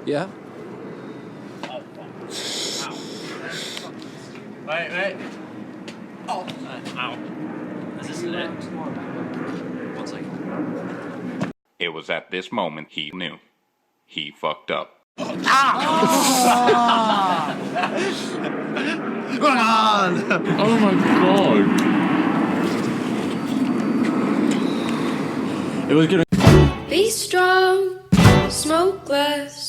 Yeah. Oh, fuck. Ow. Wait. Oh. Ow. Is this lit? 1 second. It was at this moment he knew. He fucked up. Run on! Oh my god. It was gonna Be strong, smoke less.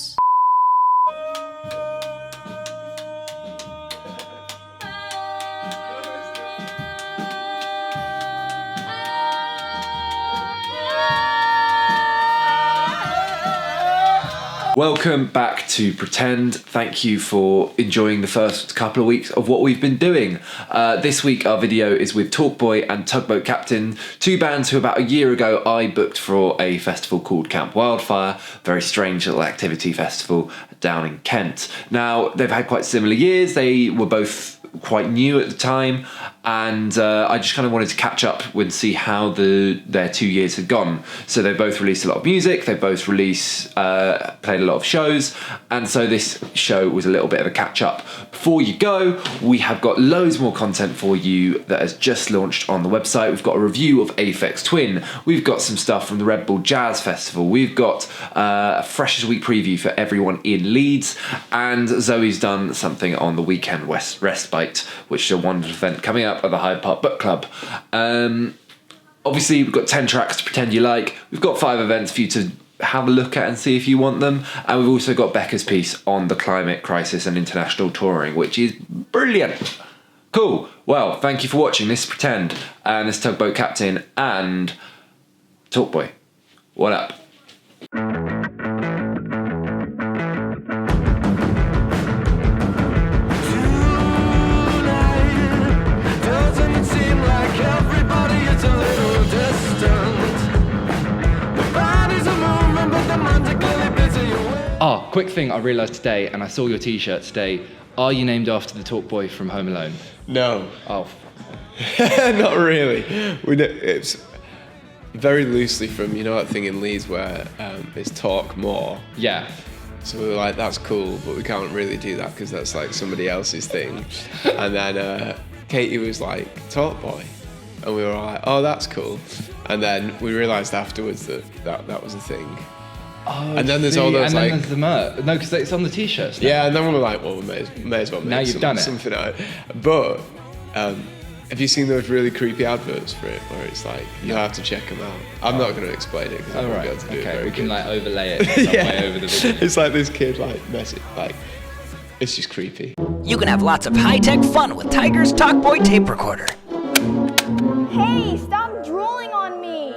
Welcome back to Pretend. Thank you for enjoying the first couple of weeks of what we've been doing. This week our video is with Talkboy and Tugboat Captain, two bands who about a year ago I booked for a festival called Camp Wildfire, very strange little activity festival down in Kent. Now they've had quite similar years, they were both quite new at the time, and I just kind of wanted to catch up and see how their 2 years had gone. So they both released a lot of music, they both played a lot of shows, and so this show was a little bit of a catch up. Before you go, we have got loads more content for you that has just launched on the website. We've got a review of Aphex Twin, we've got some stuff from the Red Bull Jazz Festival, we've got a Freshers Week preview for everyone in Leeds, and Zoe's done something on the Weekend Respite, which is a wonderful event coming up at the Hyde Park Book Club. Obviously we've got 10 tracks to pretend you like, we've got 5 events for you to have a look at and see if you want them, and we've also got Becca's piece on the climate crisis and international touring, which is brilliant. Cool. Well, thank you for watching. This is Pretend, and this is Tugboat Captain and Talkboy. What up? Oh, quick thing I realised today, and I saw your t-shirt today. Are you named after the Talkboy from Home Alone? No. Oh. Not really. It's very loosely from, you know that thing in Leeds where it's talk more. Yeah. So we were like, that's cool, but we can't really do that because that's like somebody else's thing. And then Katie was like, Talkboy. And we were like, oh, that's cool. And then we realised afterwards that was a thing. Oh, and then there's all those, and like, then there's the merch. No, because it's on the t-shirts now. Yeah, and then we were like, well, we may as well make now you've done it. Something out. But have you seen those really creepy adverts for it where it's like, you have to check them out? I'm not going to explain it because I won't be able to do it very we can good. like overlay it some way over the video. It's like this kid it's just creepy. You can have lots of high-tech fun with Tiger's Talkboy tape recorder. Hey, stop drooling on me!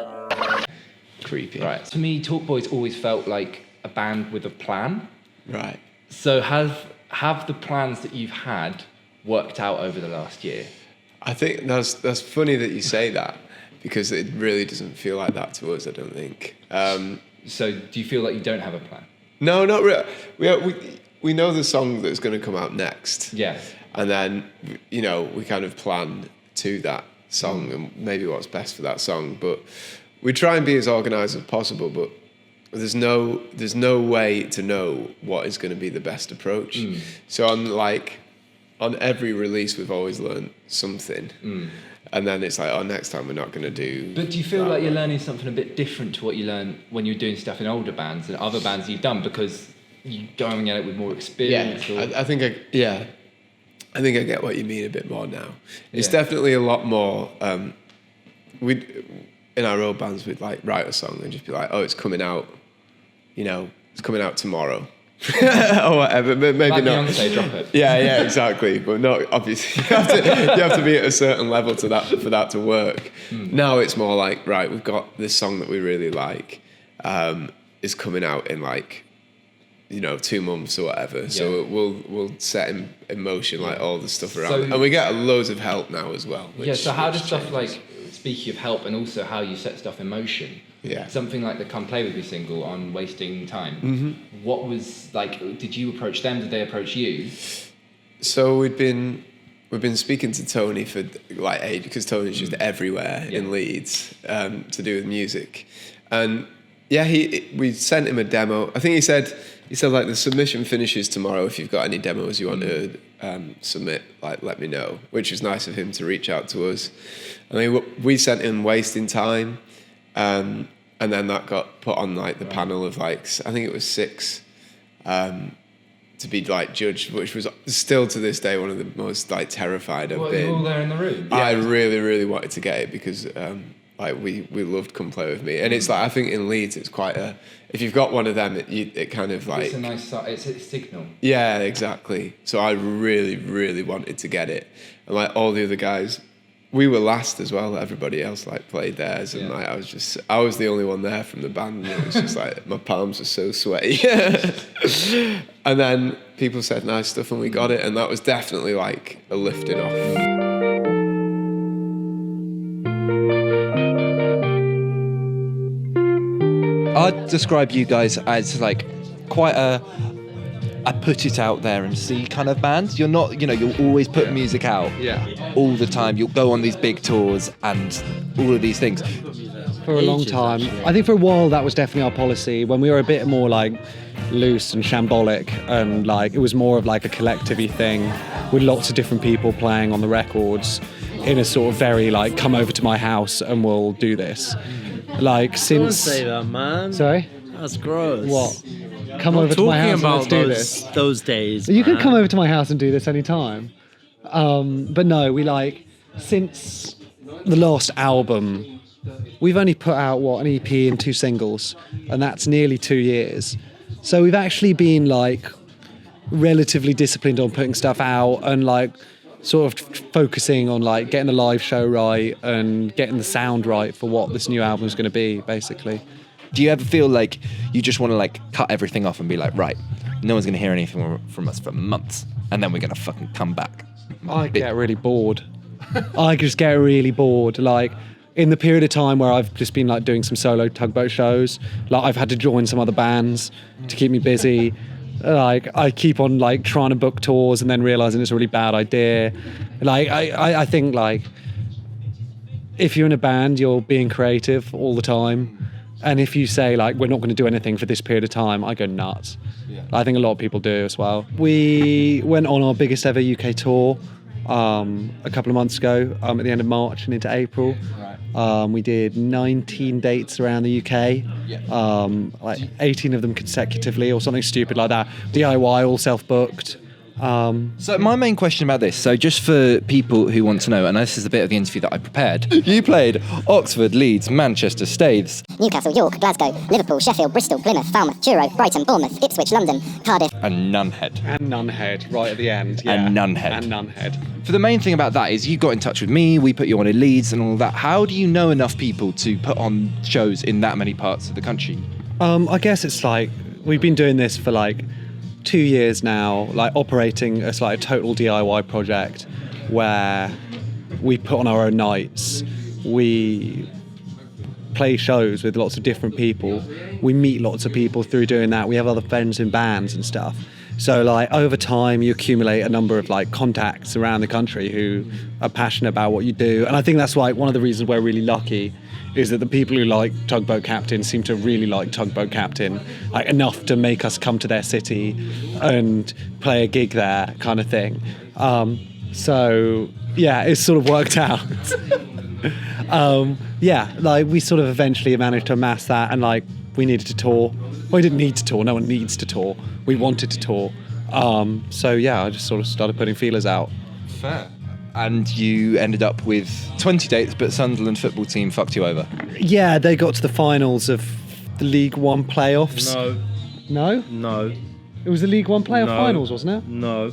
Creepy. Right. To me, Talkboy's always felt like a band with a plan. Right. So have the plans that you've had worked out over the last year? I think that's funny that you say that, because it really doesn't feel like that to us, I don't think. So do you feel like you don't have a plan? No, not really. We know the song that's going to come out next. Yeah. And then, you know, we kind of plan to that song and maybe what's best for that song. But we try and be as organised as possible, but there's no way to know what is going to be the best approach. So on every release, we've always learned something. And then it's like, oh, next time we're not going to do. But do you feel like you're learning something a bit different to what you learned when you're doing stuff in older bands and other bands you've done, because you're going at it with more experience? Yeah, I think I get what you mean a bit more now. It's definitely a lot more. In our old bands, we'd like write a song and just be like, oh, it's coming out, you know, it's coming out tomorrow. Or whatever, but maybe like not. Beyonce, drop it. Yeah, exactly. But not obviously. You have to be at a certain level for that to work. Now it's more like, right, we've got this song that we really like, is coming out in like, you know, 2 months or whatever. Yeah. So we'll set in motion like all the stuff around, and we get loads of help now as well. So how does stuff like, speaking of help, and also how you set stuff in motion? Yeah. Something like the Come Play With Me single on Wasting Time. What was like? Did you approach them? Did they approach you? So we've been speaking to Tony for like age, because Tony's just everywhere in Leeds to do with music, and we sent him a demo. I think he said he said like the submission finishes tomorrow. If you've got any demos you want to submit, like let me know. Which was nice of him to reach out to us. I mean, we sent him Wasting Time, and then that got put on like the panel of like I think it was 6. To be like judged, which was still to this day one of the most like terrified I've been. You all there in the room? I really, really wanted to get it because like we loved Come Play With Me, and it's like I think in Leeds it's quite a. If you've got one of them, it kind of like It's a nice. It's a signal. yeah, exactly. So I really, really wanted to get it, and like all the other guys, we were last as well. Everybody else like played theirs, and like I was the only one there from the band. And it was just like my palms were so sweaty. And then people said nice stuff, and we got it, and that was definitely like a lifting off. I'd describe you guys as like quite a put it out there and see kind of band. You're not, you'll always put music out all the time. You'll go on these big tours and all of these things. For a long time. I think for a while that was definitely our policy. When we were a bit more like loose and shambolic, and like it was more of like a collective-y thing with lots of different people playing on the records in a sort of very like come over to my house and we'll do this. Like since Don't say that, man. Sorry? That's gross. What? Come over to my house and let's do this. Those days. You can come over to my house and do this anytime. But no, we like since the last album, we've only put out an EP and 2 singles, and that's nearly 2 years. So we've actually been like relatively disciplined on putting stuff out and like sort of focusing on like getting the live show right and getting the sound right for what this new album is going to be, basically. Do you ever feel like you just want to like cut everything off and be like, right, no one's going to hear anything from us for months, and then we're going to fucking come back? I get really bored. I just get really bored. Like in the period of time where I've just been like doing some solo Tugboat shows, like I've had to join some other bands to keep me busy. Like I keep on like trying to book tours and then realizing it's a really bad idea. Like I think like if you're in a band, you're being creative all the time. And if you say like we're not going to do anything for this period of time, I go nuts. I think a lot of people do as well. We went on our biggest ever UK tour a couple of months ago at the end of March and into April. We did 19 dates around the UK, like 18 of them consecutively or something stupid like that. DIY, all self-booked. So my main question about this, so just for people who want to know, and this is a bit of the interview that I prepared, you played Oxford, Leeds, Manchester, Staithes, Newcastle, York, Glasgow, Liverpool, Sheffield, Bristol, Plymouth, Falmouth, Truro, Brighton, Bournemouth, Ipswich, London, Cardiff, and Nunhead. And Nunhead, right at the end. Yeah. And Nunhead. And Nunhead. For the main thing about that is you got in touch with me, we put you on in Leeds and all that. How do you know enough people to put on shows in that many parts of the country? I guess it's like, we've been doing this for like 2 years now, like operating as like a total DIY project where we put on our own nights, we play shows with lots of different people, we meet lots of people through doing that, we have other friends in bands and stuff. So like over time you accumulate a number of like contacts around the country who are passionate about what you do, and I think that's like one of the reasons we're really lucky is that the people who like Tugboat Captain seem to really like Tugboat Captain, like enough to make us come to their city and play a gig there, kind of thing. So yeah, it's sort of worked out. Yeah, like we sort of eventually managed to amass that, and like we needed to tour. Well, we didn't need to tour. No one needs to tour. We wanted to tour. So yeah, I just sort of started putting feelers out. Fair. And you ended up with 20 dates, but Sunderland football team fucked you over. Yeah, they got to the finals of the League One playoffs. No. No? No. It was the League One playoff No. finals, wasn't it? No.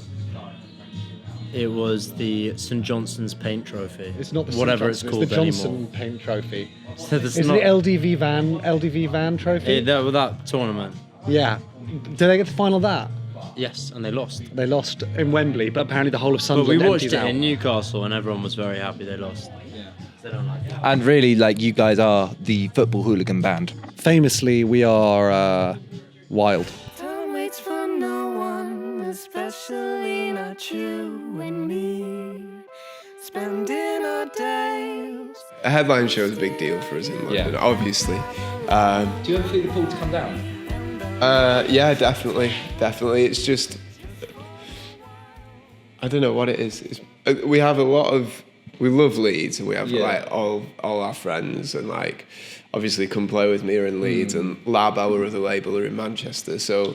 It was the St Johnstone's Paint Trophy. It's not the whatever St. it's Johnson, called it's the Johnson anymore. Paint Trophy. So Is that's it not the LDV Van Trophy? that tournament. Yeah. Did they get the final of that? Yes, and they lost. They lost in Wembley, but apparently the whole of But Sunderland we watched empties it out. in Newcastle, and everyone was very happy they lost. They don't like it. And really, like, you guys are the football hooligan band. Famously, we are wild. Time waits for no one, especially not you and me. Spending our days. A headline show is a big deal for us in London, obviously. Do you ever feel the pull to come down? Yeah, definitely. It's just, I don't know what it is. We have we love Leeds, and we have like all our friends, and like obviously Come Play With Me are in Leeds, and Lab, our other label, are in Manchester. So,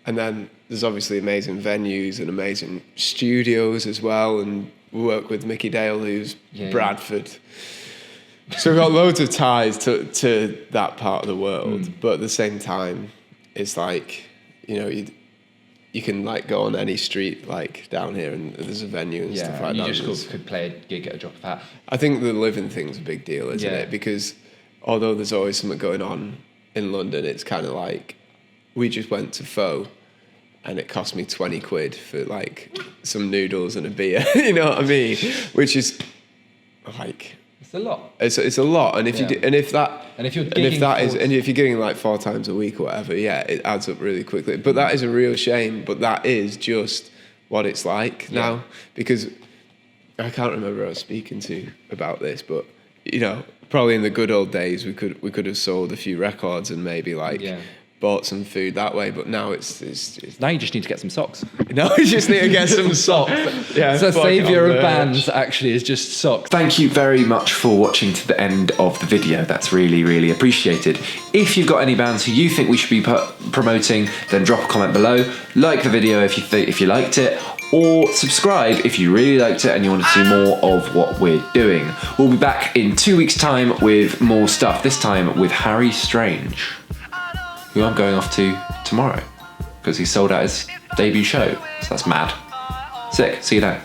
and then there's obviously amazing venues and amazing studios as well, and we work with Mickey Dale, who's Bradford. So we've got loads of ties to that part of the world, but at the same time, it's like, you know, you can like go on any street like down here and there's a venue and stuff like that. You just could play a gig at a drop of a hat. I think the living thing's a big deal, isn't it? Because although there's always something going on in London, it's kind of like, we just went to Faux and it cost me 20 quid for like some noodles and a beer, you know what I mean? Which is like... It's a lot. It's a lot, and if you're getting like 4 times a week or whatever, it adds up really quickly. But that is a real shame. But that is just what it's like now, because I can't remember who I was speaking to about this, but you know, probably in the good old days we could have sold a few records and maybe like bought some food that way. But now it's now you just need to get some socks. Now you just need to get some socks. Yeah, the saviour of bands actually is just socks. Thank you very much for watching to the end of the video. That's really, really appreciated. If you've got any bands who you think we should be promoting, then drop a comment below. Like the video if you liked it, or subscribe if you really liked it and you want to see more of what we're doing. We'll be back in 2 weeks' time with more stuff, this time with Harry Strange, who I'm going off to tomorrow because he sold out his debut show. So that's mad. Sick. See you then.